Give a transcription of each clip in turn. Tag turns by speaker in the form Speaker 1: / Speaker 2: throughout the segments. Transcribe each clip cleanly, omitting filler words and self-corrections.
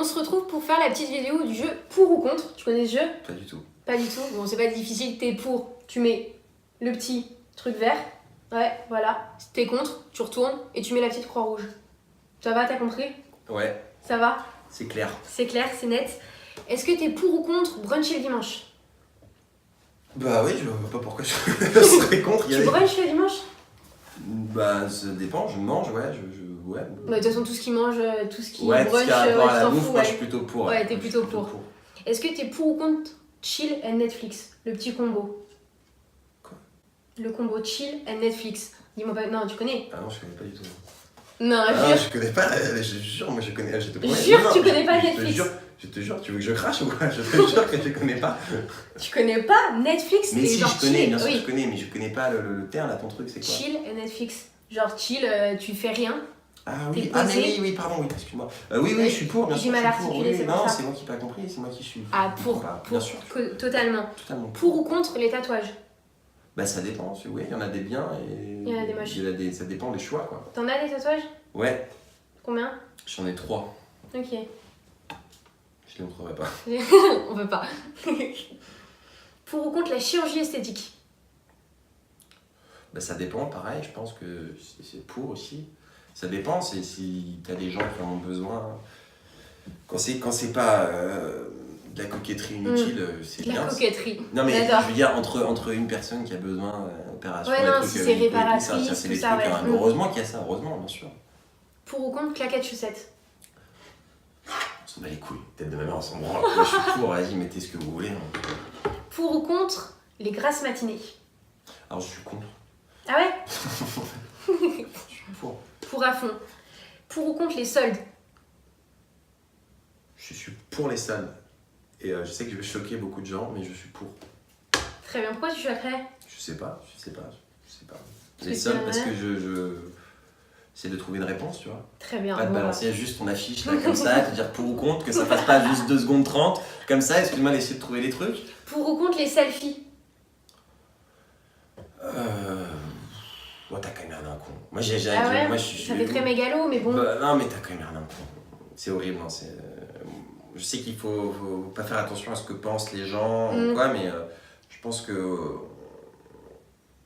Speaker 1: On se retrouve pour faire la petite vidéo du jeu pour ou contre. Tu connais ce jeu?
Speaker 2: Pas du tout.
Speaker 1: Pas du tout. Bon, c'est pas difficile. T'es pour, tu mets le petit truc vert. Ouais, voilà. T'es contre, tu retournes et tu mets la petite croix rouge. Ça va, t'as compris?
Speaker 2: Ouais.
Speaker 1: Ça va?
Speaker 2: C'est clair.
Speaker 1: C'est clair, c'est net. Est-ce que t'es pour ou contre bruncher le dimanche?
Speaker 2: Bah oui, je vois pas pourquoi je serais contre.
Speaker 1: Tu brunches le dimanche?
Speaker 2: Bah ça dépend, je mange, ouais, ouais.
Speaker 1: Bah, de toute façon, tout ce qui mange, tout ce qui
Speaker 2: Ouais,
Speaker 1: brunch,
Speaker 2: tout ce qui a rapport à
Speaker 1: tu
Speaker 2: la
Speaker 1: t'en
Speaker 2: bouffe,
Speaker 1: fous,
Speaker 2: moi
Speaker 1: ouais.
Speaker 2: je suis plutôt pour.
Speaker 1: Ouais, t'es
Speaker 2: Moi, je
Speaker 1: plutôt
Speaker 2: suis
Speaker 1: pour. Est-ce que t'es pour ou contre chill and Netflix? Le petit combo.
Speaker 2: Quoi?
Speaker 1: Le combo chill and Netflix. Dis-moi pas. Non, tu connais?
Speaker 2: Ah non, je connais pas du tout.
Speaker 1: Non,
Speaker 2: Ah,
Speaker 1: jure.
Speaker 2: je connais pas, je jure, moi je connais. Je te promets.
Speaker 1: Jure,
Speaker 2: Non,
Speaker 1: tu connais pas
Speaker 2: je
Speaker 1: Netflix.
Speaker 2: Je te jure, tu veux que je crache ou quoi? Je te jure que je connais pas.
Speaker 1: Tu connais pas Netflix?
Speaker 2: Mais
Speaker 1: et
Speaker 2: si,
Speaker 1: genre
Speaker 2: je connais,
Speaker 1: chill.
Speaker 2: bien sûr,
Speaker 1: Oui.
Speaker 2: je connais, mais je connais pas le terme, là, ton truc, c'est quoi?
Speaker 1: Chill and Netflix. Genre chill, tu fais rien.
Speaker 2: Ah
Speaker 1: T'es
Speaker 2: oui, ah mais
Speaker 1: posé.
Speaker 2: oui, pardon, oui, excuse-moi. Oui, je suis pour, bien
Speaker 1: J'ai
Speaker 2: sûr.
Speaker 1: mal
Speaker 2: je suis pour,
Speaker 1: articulé,
Speaker 2: oui,
Speaker 1: c'est pour
Speaker 2: non,
Speaker 1: ça.
Speaker 2: c'est moi qui n'ai pas compris, c'est moi qui suis.
Speaker 1: Ah, pour.
Speaker 2: Bien sûr.
Speaker 1: Totalement.
Speaker 2: Totalement.
Speaker 1: Pour ou contre les tatouages?
Speaker 2: Bah ça dépend, oui, il y en a des biens et.
Speaker 1: Il y en a des moches.
Speaker 2: Ça dépend des choix, quoi.
Speaker 1: T'en as des tatouages?
Speaker 2: Ouais,
Speaker 1: Combien?
Speaker 2: j'en ai 3.
Speaker 1: Ok.
Speaker 2: Je les montrerai pas.
Speaker 1: On peut pas. Pour ou contre la chirurgie esthétique?
Speaker 2: Bah ça dépend, pareil, je pense que c'est pour aussi. Ça dépend, c'est si t'as des gens qui en ont besoin. Quand c'est pas de la coquetterie inutile, c'est
Speaker 1: La
Speaker 2: bien.
Speaker 1: coquetterie.
Speaker 2: Non mais
Speaker 1: J'adore.
Speaker 2: je veux dire, entre une personne qui a besoin d'opération,
Speaker 1: Ouais,
Speaker 2: des
Speaker 1: non,
Speaker 2: trucs,
Speaker 1: si c'est réparatrice,
Speaker 2: ça, c'est
Speaker 1: tout
Speaker 2: des
Speaker 1: ça,
Speaker 2: trucs,
Speaker 1: ouais.
Speaker 2: hein. Heureusement qu'il y a ça, heureusement, bien sûr.
Speaker 1: Pour ou contre claquettes chaussettes?
Speaker 2: On s'en bat les couilles, tête de ma mère, on s'en branle. Moi, je suis pour, vas-y, mettez ce que vous voulez. Hein.
Speaker 1: Pour ou contre les grasses matinées?
Speaker 2: Alors je suis contre.
Speaker 1: Ah ouais?
Speaker 2: Je suis pour.
Speaker 1: Pour à fond. Pour ou contre les soldes?
Speaker 2: Je suis pour les salles. Et je sais que je vais choquer beaucoup de gens, mais je suis pour.
Speaker 1: Très bien. Pourquoi tu choquerais?
Speaker 2: Je sais pas.
Speaker 1: Parce
Speaker 2: Les
Speaker 1: que
Speaker 2: salles
Speaker 1: tu
Speaker 2: parce
Speaker 1: aimerais.
Speaker 2: que je c'est de trouver une réponse, tu vois.
Speaker 1: Très bien.
Speaker 2: Pas de
Speaker 1: Bon,
Speaker 2: balancer juste ton affiche là comme ça, te dire pour ou contre, que ça fasse pas juste 2 secondes 30, comme ça, excuse-moi d'essayer de trouver les trucs.
Speaker 1: Pour ou contre les selfies?
Speaker 2: Moi t'as quand même l'air d'un con. Moi
Speaker 1: Ah ouais?
Speaker 2: moi,
Speaker 1: Ça fait très mégalo, mais bon.
Speaker 2: Bah, non mais t'as quand même l'air d'un con. C'est horrible, hein, je sais qu'il faut pas faire attention à ce que pensent les gens ou quoi, mais je pense que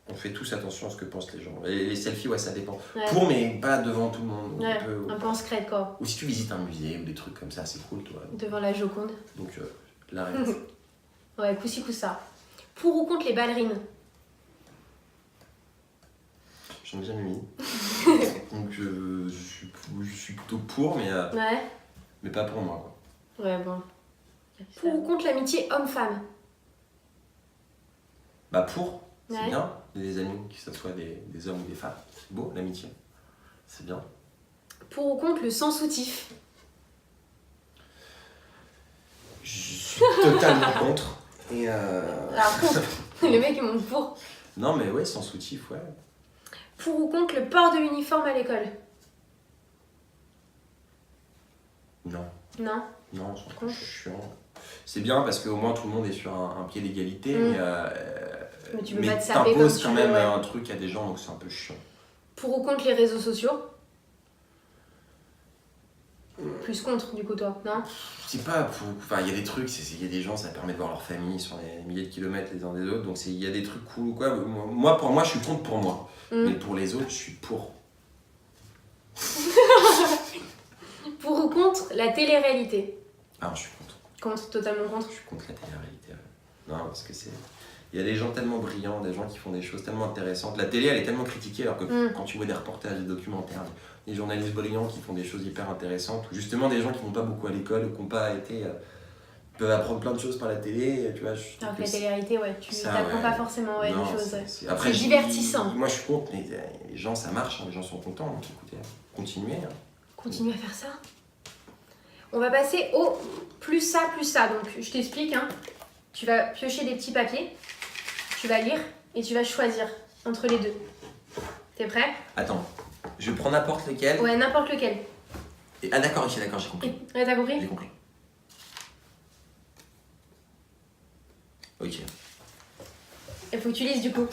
Speaker 2: on fait tous attention à ce que pensent les gens. Et les selfies, ouais, ça dépend.
Speaker 1: Ouais.
Speaker 2: Pour, mais pas devant tout le monde.
Speaker 1: Ouais, un peu en secret, quoi.
Speaker 2: Ou si tu visites un musée ou des trucs comme ça, c'est cool, toi.
Speaker 1: Devant la Joconde.
Speaker 2: Donc, l'arrête.
Speaker 1: Ouais, coup-ci, coup-ça. Pour ou contre les ballerines?
Speaker 2: J'en ai jamais mis. Donc, je suis plutôt pour,
Speaker 1: Ouais.
Speaker 2: mais pas pour moi, quoi.
Speaker 1: Ouais, bon. Pour ou contre l'amitié homme-femme?
Speaker 2: Bah, pour, c'est
Speaker 1: Ouais.
Speaker 2: bien. Les amis, que ce soit des hommes ou des femmes. C'est beau, l'amitié. C'est bien.
Speaker 1: Pour ou contre le sans soutif?
Speaker 2: Je suis totalement contre. Et
Speaker 1: Alors, contre. Les mecs, ils montent pour.
Speaker 2: non, mais ouais, sans soutif, ouais.
Speaker 1: Pour ou contre le port de l'uniforme à l'école?
Speaker 2: Non.
Speaker 1: Non.
Speaker 2: Non, je trouve que
Speaker 1: Contre.
Speaker 2: c'est chiant. C'est bien parce qu'au moins tout le monde est sur un pied d'égalité,
Speaker 1: Mais tu peux
Speaker 2: mais
Speaker 1: pas te saper comme
Speaker 2: t'imposes
Speaker 1: tu
Speaker 2: quand
Speaker 1: veux,
Speaker 2: même
Speaker 1: ouais.
Speaker 2: un truc à des gens, donc c'est un peu chiant.
Speaker 1: Pour ou contre les réseaux sociaux? Plus contre, du coup, toi, non?
Speaker 2: C'est pas pour. Enfin, il y a des trucs, il y a des gens, ça permet de voir leur famille sur des milliers de kilomètres les uns des autres, donc il y a des trucs cool ou quoi. Moi, pour moi, je suis contre pour moi. Mais pour les autres, je suis pour.
Speaker 1: Pour ou contre la télé-réalité?
Speaker 2: Ah, je suis contre.
Speaker 1: Contre, totalement contre.
Speaker 2: Je suis contre la télé-réalité. Ouais. Non, parce que c'est. Il y a des gens tellement brillants, des gens qui font des choses tellement intéressantes. La télé, elle est tellement critiquée, alors que quand tu vois des reportages, des documentaires, des journalistes brillants qui font des choses hyper intéressantes, ou justement des gens qui vont pas beaucoup à l'école, ou qui n'ont pas été. Peuvent apprendre plein de choses par la télé, tu vois.
Speaker 1: Alors que la télé-réalité, ouais, tu
Speaker 2: ça,
Speaker 1: t'apprends
Speaker 2: ouais.
Speaker 1: pas forcément ouais,
Speaker 2: Non,
Speaker 1: des choses.
Speaker 2: Après,
Speaker 1: C'est divertissant.
Speaker 2: Moi, je suis contre, mais les gens, ça marche, hein, les gens sont contents. Donc écoutez, continuez. Hein.
Speaker 1: Continue à faire ça. On va passer au plus ça, plus ça. Donc, je t'explique. Hein. Tu vas piocher des petits papiers, tu vas lire et tu vas choisir entre les deux. T'es prêt?
Speaker 2: Attends, je prends n'importe lequel.
Speaker 1: Ouais, n'importe lequel.
Speaker 2: Ah d'accord, ok, d'accord, j'ai compris.
Speaker 1: Ouais, t'as compris?
Speaker 2: J'ai compris. Ok.
Speaker 1: Il faut que tu lises du coup.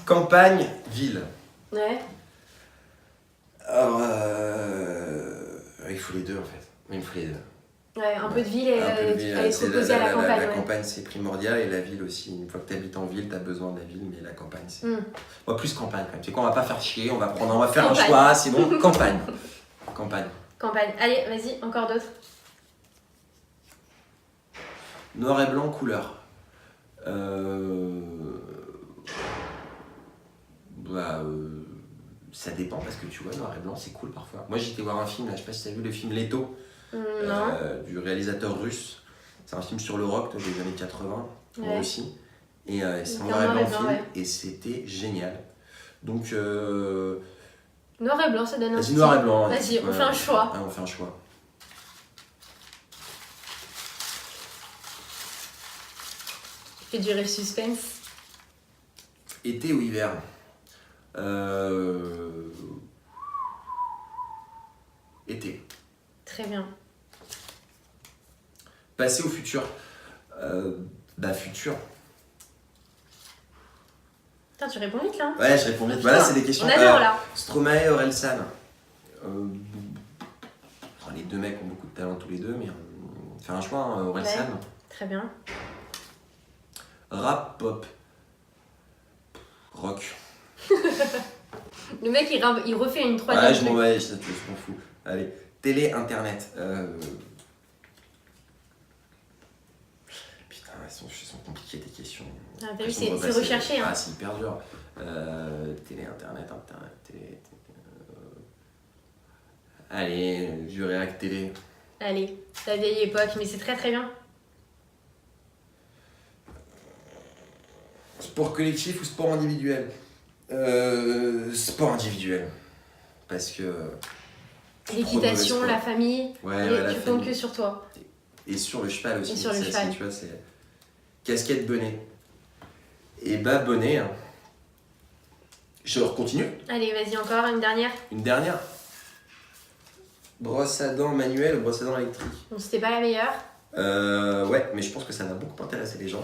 Speaker 2: Campagne, ville.
Speaker 1: Ouais.
Speaker 2: Alors, il faut les deux en fait. Winfried.
Speaker 1: Ouais, un peu de ville et
Speaker 2: Un peu de ville,
Speaker 1: aller se
Speaker 2: c'est
Speaker 1: reposer à la campagne.
Speaker 2: La
Speaker 1: ouais.
Speaker 2: campagne, c'est primordial et la ville aussi. Une fois que tu habites en ville, tu as besoin de la ville, mais la campagne, c'est.
Speaker 1: Mm.
Speaker 2: Moi, plus campagne quand même. C'est quoi, on va pas faire chier, on va faire
Speaker 1: Campagne.
Speaker 2: un choix, c'est bon. Campagne. Campagne.
Speaker 1: Campagne. Allez, vas-y, encore d'autres.
Speaker 2: Noir et blanc, couleur. Ça dépend parce que tu vois, noir et blanc, c'est cool parfois. Moi, j'étais voir un film, là, je sais pas si tu as vu le film Leto,
Speaker 1: Non.
Speaker 2: du réalisateur russe. C'est un film sur le rock des années 80, moi
Speaker 1: Ouais.
Speaker 2: aussi. Et c'est un
Speaker 1: C'est
Speaker 2: noir et blanc film,
Speaker 1: ouais.
Speaker 2: et c'était génial. Donc,
Speaker 1: Noir et blanc, ça donne un
Speaker 2: vas-y,
Speaker 1: style.
Speaker 2: noir et blanc.
Speaker 1: Vas-y, on fait un choix.
Speaker 2: Ah, on fait un choix.
Speaker 1: Tu fais durer le suspense.
Speaker 2: Été ou hiver Été.
Speaker 1: Très bien.
Speaker 2: Passé ou futur Futur.
Speaker 1: Putain, tu réponds vite là. Hein.
Speaker 2: Ouais, je réponds vite. Voilà, c'est des questions.
Speaker 1: On adore là.
Speaker 2: Stromae et Orelsan. Les deux mecs ont beaucoup de talent tous les deux, mais on fait un choix, hein, Orelsan.
Speaker 1: Ouais. Très bien.
Speaker 2: Rap, pop. Rock.
Speaker 1: Le mec, il refait une
Speaker 2: Ouais,
Speaker 1: troisième.
Speaker 2: je m'en fous. Allez, télé, internet. Putain, elles sont compliquées tes questions.
Speaker 1: Ah, t'as vu, c'est recherché. Hein.
Speaker 2: Ah, c'est hyper dur. Télé, internet, télé. Allez, je réacte télé.
Speaker 1: Allez, la vieille époque, mais c'est très très bien.
Speaker 2: Sport collectif ou sport individuel Sport individuel. Parce que.
Speaker 1: L'équitation, la famille,
Speaker 2: ouais,
Speaker 1: tu comptes que sur toi.
Speaker 2: Et sur le cheval aussi.
Speaker 1: Et sur le cheval.
Speaker 2: Tu vois, c'est. Casquette, bonnet. Et bah, bonnet. Hein. Je continue.
Speaker 1: Allez, vas-y, encore une dernière.
Speaker 2: Une dernière. Brosse à dents manuelle ou brosse à dents électrique
Speaker 1: Bon, c'était pas la meilleure.
Speaker 2: Ouais, mais je pense que ça va beaucoup intéresser les gens.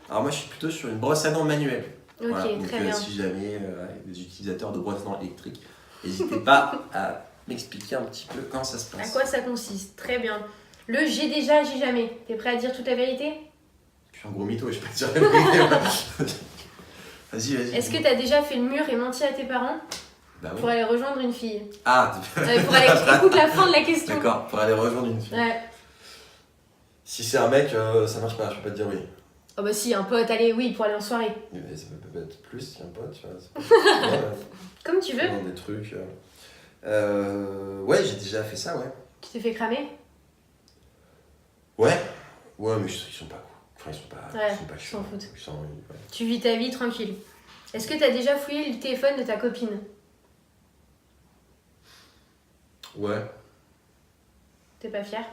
Speaker 2: Alors moi, je suis plutôt sur une brosse à dents manuelle.
Speaker 1: Ok,
Speaker 2: voilà, donc,
Speaker 1: très bien.
Speaker 2: Si jamais des utilisateurs de brosse à dents électriques, n'hésitez pas à m'expliquer un petit peu comment ça se
Speaker 1: À
Speaker 2: passe.
Speaker 1: quoi ça consiste? Très bien. Le j'ai déjà, j'ai jamais. T'es prêt à dire toute la vérité?
Speaker 2: Je suis un gros mytho, je vais pas te dire la vérité. Vas-y.
Speaker 1: Est-ce que t'as déjà fait le mur et menti à tes parents
Speaker 2: Bah oui.
Speaker 1: pour aller rejoindre une fille?
Speaker 2: Ah,
Speaker 1: Pour aller... Écoute la fin de la question.
Speaker 2: D'accord, pour aller rejoindre une fille.
Speaker 1: Ouais.
Speaker 2: Si c'est un mec, ça marche pas, je peux pas te dire oui.
Speaker 1: Oh bah si, un pote, allez, oui, pour aller en soirée.
Speaker 2: Mais ça peut être plus si un pote, tu vois.
Speaker 1: Comme tu veux.
Speaker 2: Vraiment des trucs. Ouais, j'ai déjà fait ça, ouais.
Speaker 1: Tu t'es fait cramer?
Speaker 2: Ouais, mais ils sont pas cool. Enfin,
Speaker 1: Ouais,
Speaker 2: ils sont pas
Speaker 1: ils
Speaker 2: chiants.
Speaker 1: s'en foutent.
Speaker 2: Ouais.
Speaker 1: Tu vis ta vie tranquille. Est-ce que t'as déjà fouillé le téléphone de ta copine?
Speaker 2: Ouais.
Speaker 1: T'es pas fier?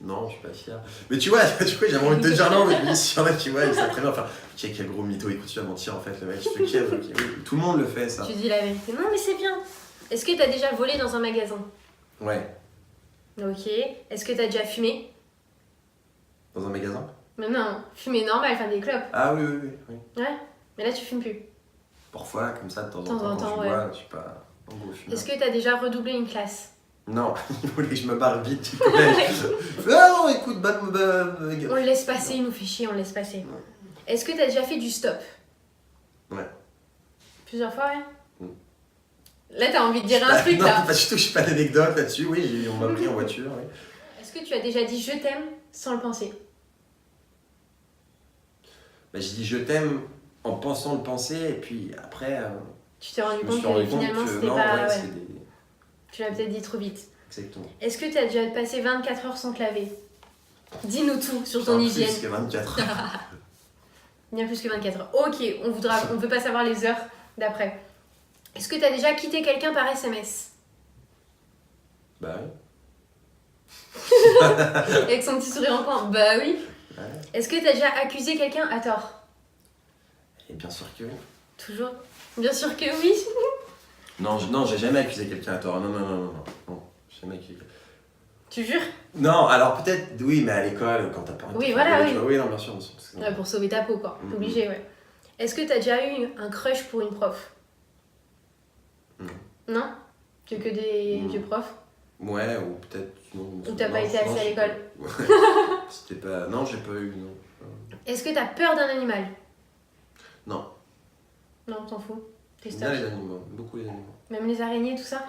Speaker 2: Non, je suis pas fier. Mais tu vois, du coup, j'avais envie de te dire non, mais si en a qui voient, ils savent très bien faire. Tiens, quel gros mytho, écoute, tu vas mentir en fait, le mec, je te kiffe. Okay. Tout le monde le fait, ça.
Speaker 1: Tu dis la vérité. Non, mais c'est bien. Est-ce que t'as déjà volé dans un magasin?
Speaker 2: Ouais.
Speaker 1: Ok. Est-ce que t'as déjà fumé?
Speaker 2: Dans un magasin?
Speaker 1: Mais non, fumé normal, enfin des clopes.
Speaker 2: Ah oui.
Speaker 1: Ouais. Mais là, tu fumes plus.
Speaker 2: Parfois, comme ça, de temps en
Speaker 1: temps,
Speaker 2: temps, quand
Speaker 1: ouais.
Speaker 2: je bois, je suis pas un gros fumeur.
Speaker 1: Est-ce que t'as déjà redoublé une classe?
Speaker 2: Non, il voulait que je me barre vite du collège. Ah non, écoute,
Speaker 1: On le laisse passer, il nous fait chier, on le laisse passer.
Speaker 2: Ouais.
Speaker 1: Est-ce que t'as déjà fait du stop?
Speaker 2: Ouais.
Speaker 1: Plusieurs fois, ouais.
Speaker 2: Mm.
Speaker 1: Là, t'as envie de dire un truc,
Speaker 2: non,
Speaker 1: là.
Speaker 2: pas du tout, je suis pas d'anecdote là-dessus. Oui, on m'a pris en voiture. Oui.
Speaker 1: Est-ce que tu as déjà dit je t'aime sans le penser?
Speaker 2: Bah, j'ai dit je t'aime en pensant le penser, et puis après,
Speaker 1: Tu t'es rendu
Speaker 2: je me
Speaker 1: compte
Speaker 2: suis rendu
Speaker 1: que
Speaker 2: compte
Speaker 1: finalement,
Speaker 2: que
Speaker 1: c'était
Speaker 2: non,
Speaker 1: pas...
Speaker 2: ouais,
Speaker 1: Ouais.
Speaker 2: c'est des.
Speaker 1: Tu l'as peut-être dit trop vite.
Speaker 2: Exactement.
Speaker 1: Est-ce que tu as déjà passé 24 heures sans te laver? Dis-nous tout sur ton
Speaker 2: Enfin,
Speaker 1: hygiène.
Speaker 2: Plus que 24 heures.
Speaker 1: Bien plus que 24 heures. Ok, on veut pas savoir les heures d'après. Est-ce que tu as déjà quitté quelqu'un par SMS?
Speaker 2: Bah oui.
Speaker 1: Avec son petit sourire en coin. Bah oui.
Speaker 2: Ouais.
Speaker 1: Est-ce que tu as déjà accusé quelqu'un à tort?
Speaker 2: Et bien sûr que oui.
Speaker 1: Toujours? Bien sûr que oui.
Speaker 2: Non, j'ai jamais accusé quelqu'un à tort. Non, j'ai jamais accusé.
Speaker 1: Tu jures?
Speaker 2: Non, alors peut-être, oui, mais à l'école, quand t'as pas envie de
Speaker 1: Oui,
Speaker 2: faire
Speaker 1: voilà,
Speaker 2: gueuler,
Speaker 1: oui.
Speaker 2: tu vois, oui, non, bien sûr.
Speaker 1: Ouais, pour sauver ta peau, quoi.
Speaker 2: Mhm.
Speaker 1: Obligé, ouais. Est-ce que tu as déjà eu un crush pour une prof?
Speaker 2: Non.
Speaker 1: Non? Tu es que des vieux profs?
Speaker 2: Ouais, ou peut-être.
Speaker 1: Ou t'as pas été assez à l'école?
Speaker 2: C'était pas. Non, j'ai pas eu. Non.
Speaker 1: Est-ce que t'as peur d'un animal?
Speaker 2: Non.
Speaker 1: Non, t'en fous. T'es
Speaker 2: J'aime
Speaker 1: stop.
Speaker 2: bien les animaux, beaucoup les animaux.
Speaker 1: Même les araignées, tout ça?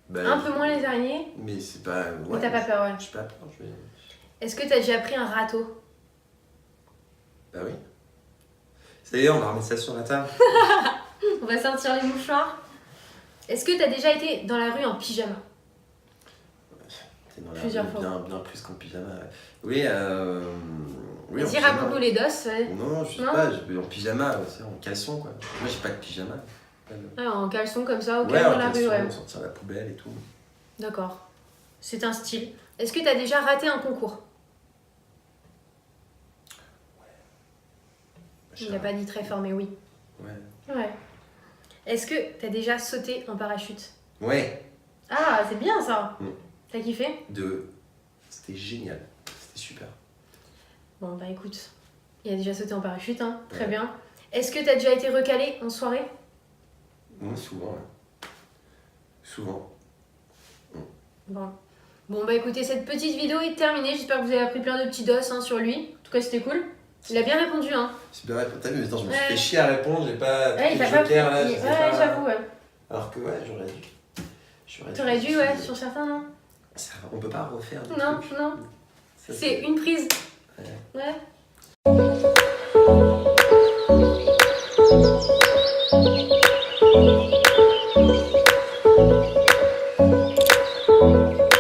Speaker 2: Bah,
Speaker 1: Un peu moins les araignées?
Speaker 2: Mais c'est pas.
Speaker 1: Mais t'as pas peur, ouais.
Speaker 2: J'ai pas peur, je vais.
Speaker 1: Est-ce que t'as déjà pris un râteau?
Speaker 2: Bah oui. Ça y est, on va remettre ça sur la table.
Speaker 1: On va sortir les mouchoirs. Est-ce que t'as déjà été dans la rue en pyjama?
Speaker 2: T'es dans la
Speaker 1: Plusieurs
Speaker 2: rue,
Speaker 1: fois.
Speaker 2: bien plus qu'en pyjama. Oui, oui, en
Speaker 1: Vas-y,
Speaker 2: pyjama.
Speaker 1: raconte-nous les doses. Ouais.
Speaker 2: Non, je sais
Speaker 1: Non.
Speaker 2: pas, en pyjama, en caleçon quoi. Moi j'ai pas de pyjama. Pas de-
Speaker 1: Ah, en caleçon comme ça, au
Speaker 2: Ouais,
Speaker 1: calme
Speaker 2: en
Speaker 1: dans la rue,
Speaker 2: caleçon,
Speaker 1: ouais.
Speaker 2: sortir la poubelle et tout.
Speaker 1: D'accord. C'est un style. Est-ce que t'as déjà raté un concours? Il n'a pas dit très fort, mais oui.
Speaker 2: Ouais.
Speaker 1: Ouais. Est-ce que t'as déjà sauté en parachute?
Speaker 2: Ouais,
Speaker 1: Ah, c'est bien ça.
Speaker 2: Mm.
Speaker 1: T'as kiffé?
Speaker 2: C'était génial. C'était super.
Speaker 1: Bon, bah écoute, il a déjà sauté en parachute, hein. Très
Speaker 2: Ouais.
Speaker 1: bien. Est-ce que t'as déjà été recalé en soirée?
Speaker 2: Moi souvent, ouais. Souvent.
Speaker 1: Bon. Bon, bah écoutez, cette petite vidéo est terminée. J'espère que vous avez appris plein de petits dos hein, sur lui. En tout cas, c'était cool. Il a bien répondu, hein.
Speaker 2: C'est bien répondu. T'as vu, mais attends, je me suis
Speaker 1: Ouais.
Speaker 2: fait chier à répondre, j'ai pas.
Speaker 1: Ouais, il
Speaker 2: pris
Speaker 1: t'a
Speaker 2: le
Speaker 1: pas
Speaker 2: joker,
Speaker 1: pris.
Speaker 2: là,
Speaker 1: Ouais,
Speaker 2: je sais pas.
Speaker 1: j'avoue, ouais.
Speaker 2: Alors que ouais, j'aurais dû.
Speaker 1: T'aurais dû, ouais, sur certains, non?
Speaker 2: On peut pas refaire des
Speaker 1: Non,
Speaker 2: trucs.
Speaker 1: non.
Speaker 2: Ça,
Speaker 1: C'est une prise.
Speaker 2: Ouais.
Speaker 1: Ouais.